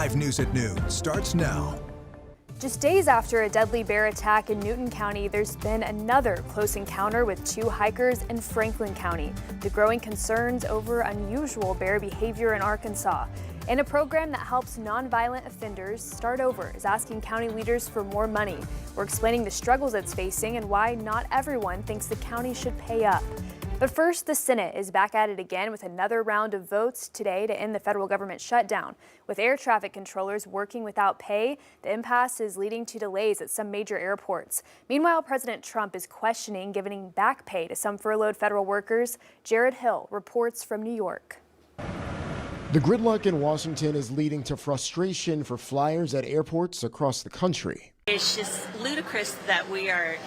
5 News at Noon starts now. Just days after a deadly bear attack in Newton County, there's been another close encounter with 2 hikers in Franklin County. The growing concerns over unusual bear behavior in Arkansas. And a program that helps nonviolent offenders start over is asking county leaders for more money. We're explaining the struggles it's facing and why not everyone thinks the county should pay up. But first, the Senate is back at it again with another round of votes today to end the federal government shutdown. With air traffic controllers working without pay, the impasse is leading to delays at some major airports. Meanwhile, President Trump is questioning giving back pay to some furloughed federal workers. Jared Hill reports from New York. The gridlock in Washington is leading to frustration for flyers at airports across the country. It's just ludicrous that we are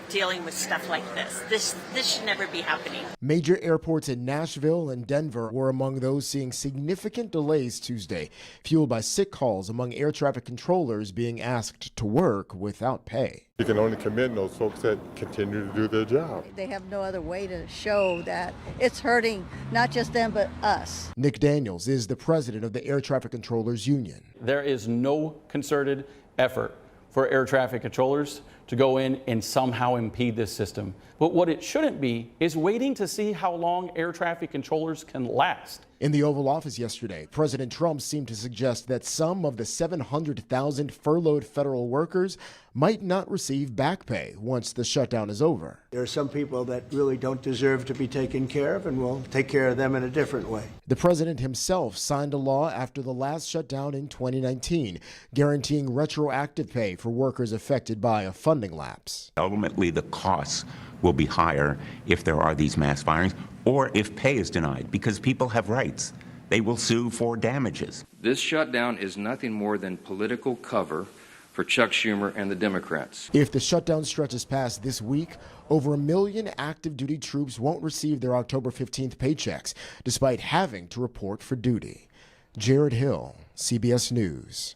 dealing with stuff like this. This should never be happening. Major airports in Nashville and Denver were among those seeing significant delays Tuesday, fueled by sick calls among air traffic controllers being asked to work without pay. You can only commend those folks that continue to do their job. They have no other way to show that it's hurting not just them but us. Nick Daniels is the president of the Air Traffic Controllers Union. There is no concerted effort for air traffic controllers to go in and somehow impede this system. But what it shouldn't be is waiting to see how long air traffic controllers can last. In the Oval Office yesterday, President Trump seemed to suggest that some of the 700,000 furloughed federal workers might not receive back pay once the shutdown is over. There are some people that really don't deserve to be taken care of, and we'll take care of them in a different way. The president himself signed a law after the last shutdown in 2019, guaranteeing retroactive pay for workers affected by a funding lapse. Ultimately, the costs will be higher if there are these mass firings or if pay is denied, because people have rights. They will sue for damages. This shutdown is nothing more than political cover for Chuck Schumer and the Democrats. If the shutdown stretches past this week, over 1 million active duty troops won't receive their October 15th paychecks, despite having to report for duty. Jared Hill, CBS News.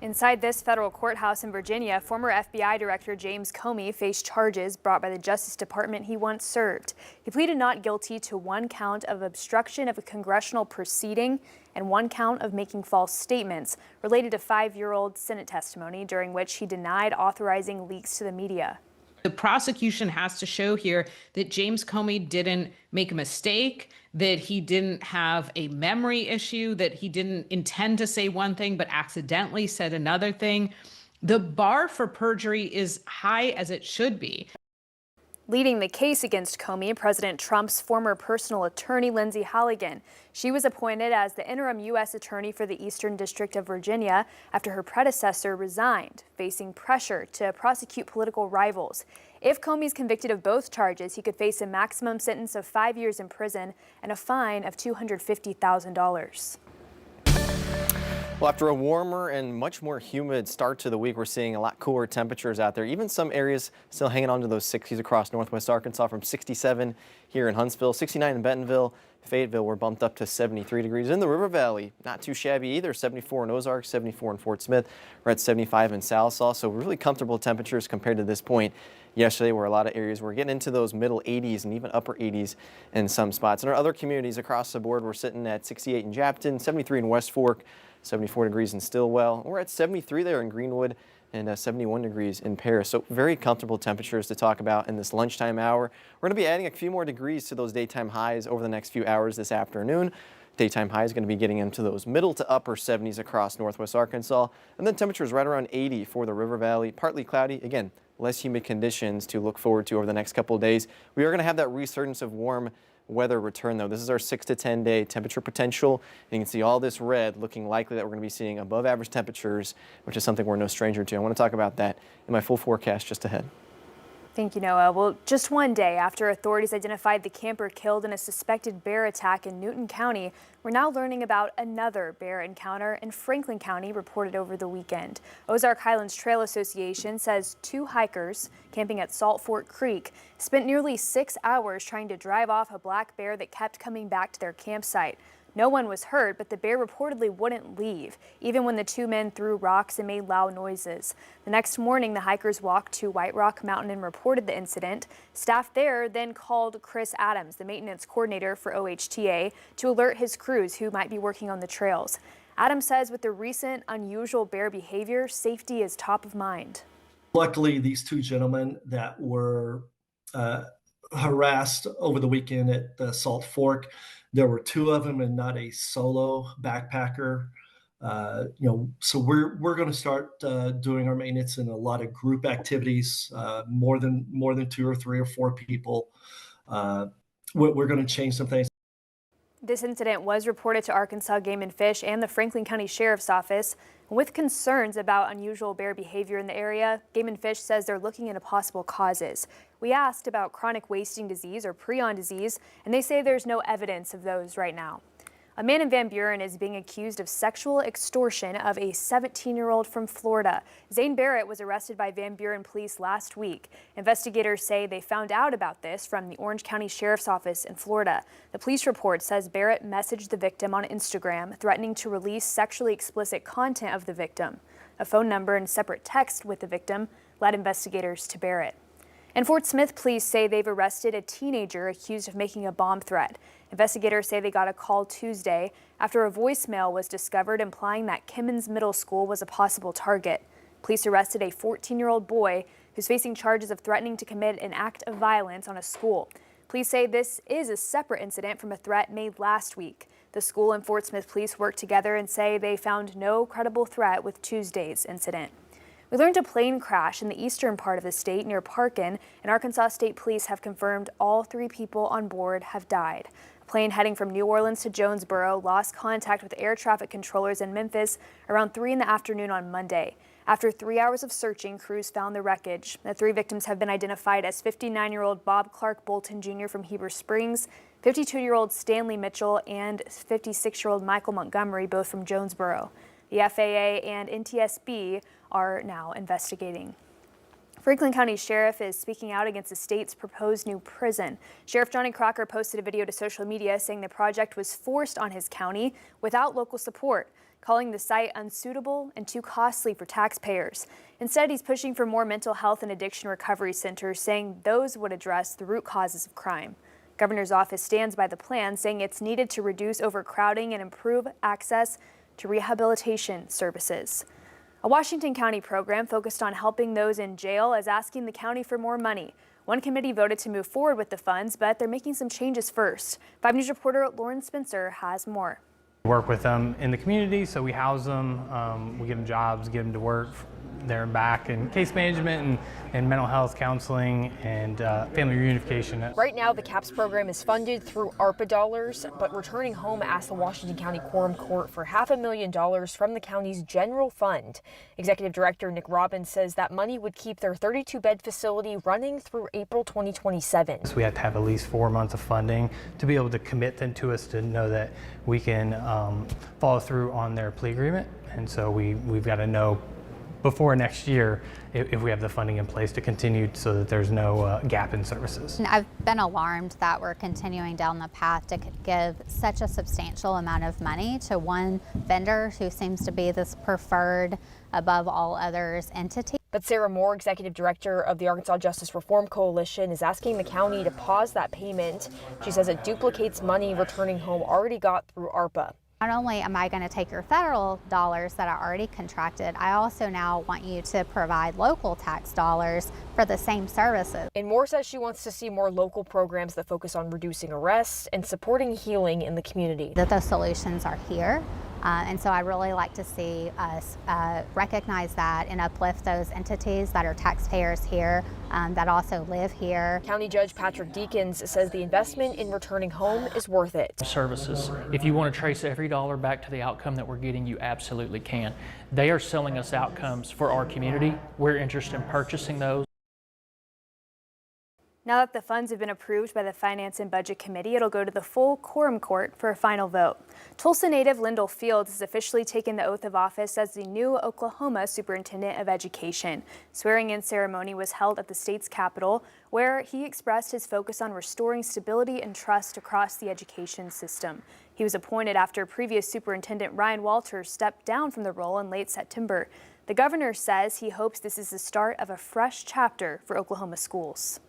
Inside this federal courthouse in Virginia, former FBI Director James Comey faced charges brought by the Justice Department he once served. He pleaded not guilty to 1 count of obstruction of a congressional proceeding and 1 count of making false statements related to 5-year-old Senate testimony during which he denied authorizing leaks to the media. The prosecution has to show here that James Comey didn't make a mistake, that he didn't have a memory issue, that he didn't intend to say one thing but accidentally said another thing. The bar for perjury is high as it should be. Leading the case against Comey, President Trump's former personal attorney, Lindsay Halligan. She was appointed as the interim U.S. attorney for the Eastern District of Virginia after her predecessor resigned, facing pressure to prosecute political rivals. If Comey's convicted of both charges, he could face a maximum sentence of 5 years in prison and a fine of $250,000. Well, after a warmer and much more humid start to the week, we're seeing a lot cooler temperatures out there. Even some areas still hanging on to those 60s across northwest Arkansas, from 67 here in Huntsville, 69 in Bentonville. Fayetteville, we're bumped up to 73 degrees. In the River Valley, not too shabby either. 74 in Ozark, 74 in Fort Smith. We're at 75 in Sallisaw, so really comfortable temperatures compared to this point yesterday, where a lot of areas were getting into those middle 80s and even upper 80s in some spots. In our other communities across the board, we're sitting at 68 in Japton, 73 in West Fork, 74 degrees in Stillwell. We're at 73 there in Greenwood and 71 degrees in Paris. So very comfortable temperatures to talk about in this lunchtime hour. We're going to be adding a few more degrees to those daytime highs over the next few hours this afternoon. Daytime high is going to be getting into those middle to upper 70s across northwest Arkansas. And then temperatures right around 80 for the River Valley. Partly cloudy. Again, less humid conditions to look forward to over the next couple of days. We are going to have that resurgence of warm weather return, though. This is our 6 to 10 day temperature potential. And you can see all this red looking likely that we're going to be seeing above average temperatures, which is something we're no stranger to. I want to talk about that in my full forecast just ahead. Thank you, Noah. Well, just one day after authorities identified the camper killed in a suspected bear attack in Newton County, we're now learning about another bear encounter in Franklin County reported over the weekend. Ozark Highlands Trail Association says 2 hikers camping at Salt Fork Creek spent nearly 6 hours trying to drive off a black bear that kept coming back to their campsite. No one was hurt, but the bear reportedly wouldn't leave, even when the 2 men threw rocks and made loud noises. The next morning, the hikers walked to White Rock Mountain and reported the incident. Staff there then called Chris Adams, the maintenance coordinator for OHTA, to alert his crews who might be working on the trails. Adam says with the recent unusual bear behavior, safety is top of mind. Luckily, these two gentlemen that were harassed over the weekend at the Salt Fork, there were two of them and not a solo backpacker. So we're going to start doing our maintenance in a lot of group activities, more than 2 or 3 or 4 people. We're going to change some things. This incident was reported to Arkansas Game and Fish and the Franklin County Sheriff's Office. With concerns about unusual bear behavior in the area, Game and Fish says they're looking into possible causes. We asked about chronic wasting disease or prion disease, and they say there's no evidence of those right now. A man in Van Buren is being accused of sexual extortion of a 17-year-old from Florida. Zane Barrett was arrested by Van Buren police last week. Investigators say they found out about this from the Orange County Sheriff's Office in Florida. The police report says Barrett messaged the victim on Instagram, threatening to release sexually explicit content of the victim. A phone number and separate text with the victim led investigators to Barrett. And Fort Smith police say they've arrested a teenager accused of making a bomb threat. Investigators say they got a call Tuesday after a voicemail was discovered implying that Kimmons Middle School was a possible target. Police arrested a 14-year-old boy who's facing charges of threatening to commit an act of violence on a school. Police say this is a separate incident from a threat made last week. The school and Fort Smith police worked together and say they found no credible threat with Tuesday's incident. We learned a plane crash in the eastern part of the state near Parkin, and Arkansas State Police have confirmed all 3 people on board have died. A plane heading from New Orleans to Jonesboro lost contact with air traffic controllers in Memphis around 3 in the afternoon on Monday. After 3 hours of searching, crews found the wreckage. The 3 victims have been identified as 59-year-old Bob Clark Bolton Jr. from Heber Springs, 52-year-old Stanley Mitchell, and 56-year-old Michael Montgomery, both from Jonesboro. The FAA and NTSB are now investigating. Franklin County Sheriff is speaking out against the state's proposed new prison. Sheriff Johnny Crocker posted a video to social media saying the project was forced on his county without local support, calling the site unsuitable and too costly for taxpayers. Instead, he's pushing for more mental health and addiction recovery centers, saying those would address the root causes of crime. Governor's office stands by the plan, saying it's needed to reduce overcrowding and improve access to rehabilitation services. A Washington County program focused on helping those in jail is asking the county for more money. One committee voted to move forward with the funds, but they're making some changes first. 5 News reporter Lauren Spencer has more. We work with them in the community, so we house them, we give them jobs, get them to work there and back, and case management and mental health counseling and family reunification. Right now, the CAPS program is funded through ARPA dollars, but Returning Home asked the Washington County Quorum Court for $500,000 from the county's general fund. Executive Director Nick Robbins says that money would keep their 32-bed facility running through April 2027. So we have to have at least 4 months of funding to be able to commit them to us to know that we can follow through on their plea agreement. And so we've got to know before next year if we have the funding in place to continue so that there's no gap in services. I've been alarmed that we're continuing down the path to give such a substantial amount of money to one vendor who seems to be this preferred above all others entity. But Sarah Moore, Executive Director of the Arkansas Justice Reform Coalition, is asking the county to pause that payment. She says it duplicates money Returning Home already got through ARPA. Not only am I going to take your federal dollars that are already contracted, I also now want you to provide local tax dollars for the same services. And Moore says she wants to see more local programs that focus on reducing arrests and supporting healing in the community. That the solutions are here. And so I'd really like to see us recognize that and uplift those entities that are taxpayers here, that also live here. County Judge Patrick Deakins says the investment in Returning Home is worth it. Services. If you want to trace every dollar back to the outcome that we're getting, you absolutely can. They are selling us outcomes for our community. We're interested in purchasing those. Now that the funds have been approved by the Finance and Budget Committee, it'll go to the full quorum court for a final vote. Tulsa native Lyndall Fields has officially taken the oath of office as the new Oklahoma Superintendent of Education. Swearing-in ceremony was held at the state's capital, where he expressed his focus on restoring stability and trust across the education system. He was appointed after previous Superintendent Ryan Walters stepped down from the role in late September. The governor says he hopes this is the start of a fresh chapter for Oklahoma schools.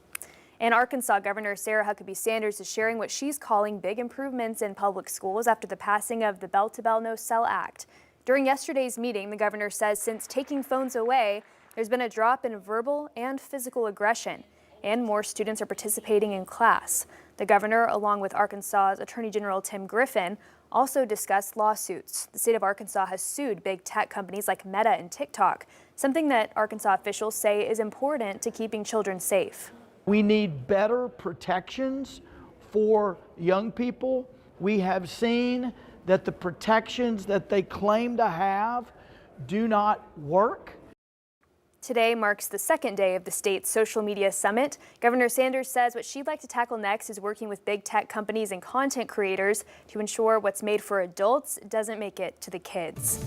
And Arkansas Governor Sarah Huckabee Sanders is sharing what she's calling big improvements in public schools after the passing of the Bell to Bell No Cell Act. During yesterday's meeting, the governor says since taking phones away, there's been a drop in verbal and physical aggression, and more students are participating in class. The governor, along with Arkansas's Attorney General Tim Griffin, also discussed lawsuits. The state of Arkansas has sued big tech companies like Meta and TikTok, something that Arkansas officials say is important to keeping children safe. We need better protections for young people. We have seen that the protections that they claim to have do not work. Today marks the second day of the state's social media summit. Governor Sanders says what she'd like to tackle next is working with big tech companies and content creators to ensure what's made for adults doesn't make it to the kids.